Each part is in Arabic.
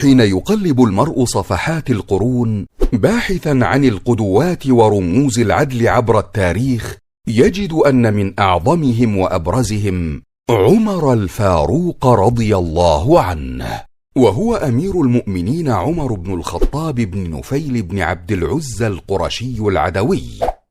حين يقلب المرء صفحات القرون باحثا عن القدوات ورموز العدل عبر التاريخ، يجد أن من أعظمهم وأبرزهم عمر الفاروق رضي الله عنه، وهو أمير المؤمنين عمر بن الخطاب بن نفيل بن عبد العزى القرشي العدوي.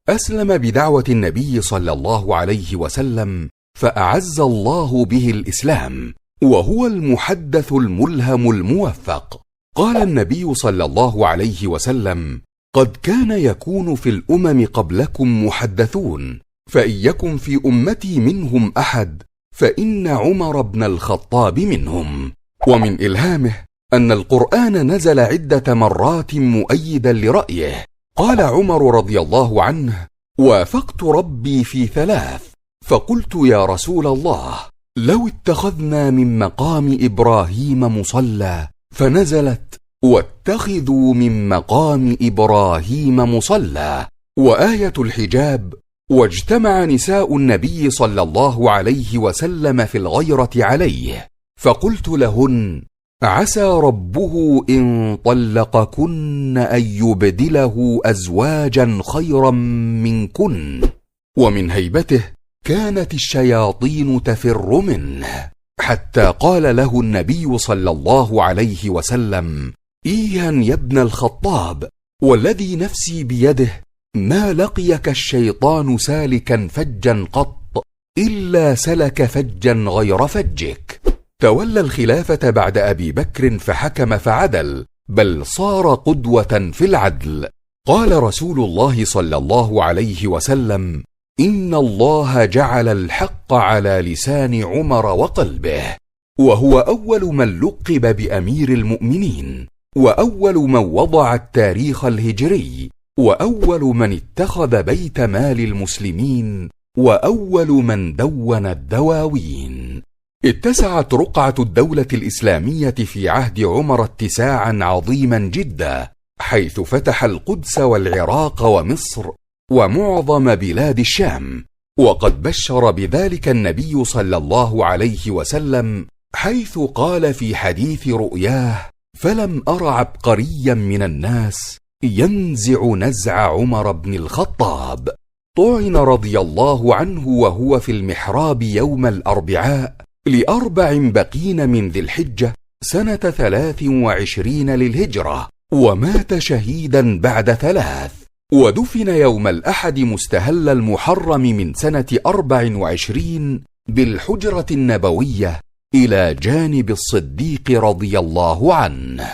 أسلم بدعوة النبي صلى الله عليه وسلم، فأعز الله به الإسلام، وهو المحدث الملهم الموفق. قال النبي صلى الله عليه وسلم: قد كان يكون في الأمم قبلكم محدثون، فإن يكن في أمتي منهم أحد فإن عمر بن الخطاب منهم. ومن إلهامه أن القرآن نزل عدة مرات مؤيدا لرأيه. قال عمر رضي الله عنه: وافقت ربي في 3، فقلت يا رسول الله لو اتخذنا من مقام إبراهيم مصلى، فنزلت: واتخذوا من مقام إبراهيم مصلى، وآية الحجاب: واجتمع نساء النبي صلى الله عليه وسلم في الغيرة عليه، فقلت لهن: عسى ربه إن طلقكن أن يبدله أزواجا خيرا منكن. ومن هيبته كانت الشياطين تفر منه، حتى قال له النبي صلى الله عليه وسلم: إيها يا ابن الخطاب، والذي نفسي بيده ما لقيك الشيطان سالكا فجا قط إلا سلك فجا غير فجك. تولى الخلافة بعد أبي بكر فحكم فعدل، بل صار قدوة في العدل. قال رسول الله صلى الله عليه وسلم: إن الله جعل الحق على لسان عمر وقلبه، وهو أول من لقب بأمير المؤمنين، وأول من وضع التاريخ الهجري، وأول من اتخذ بيت مال المسلمين، وأول من دون الدواوين. اتسعت رقعة الدولة الإسلامية في عهد عمر اتساعا عظيما جدا، حيث فتح القدس والعراق ومصر ومعظم بلاد الشام. وقد بشر بذلك النبي صلى الله عليه وسلم، حيث قال في حديث رؤياه: فلم أر عبقريا من الناس ينزع نزع عمر بن الخطاب. طعن رضي الله عنه وهو في المحراب يوم الأربعاء ل4 بقين من ذي الحجة سنة 23 للهجرة، ومات شهيدا بعد 3، ودفن يوم الأحد مستهل المحرم من سنة 24 بالحجرة النبوية إلى جانب الصديق رضي الله عنه.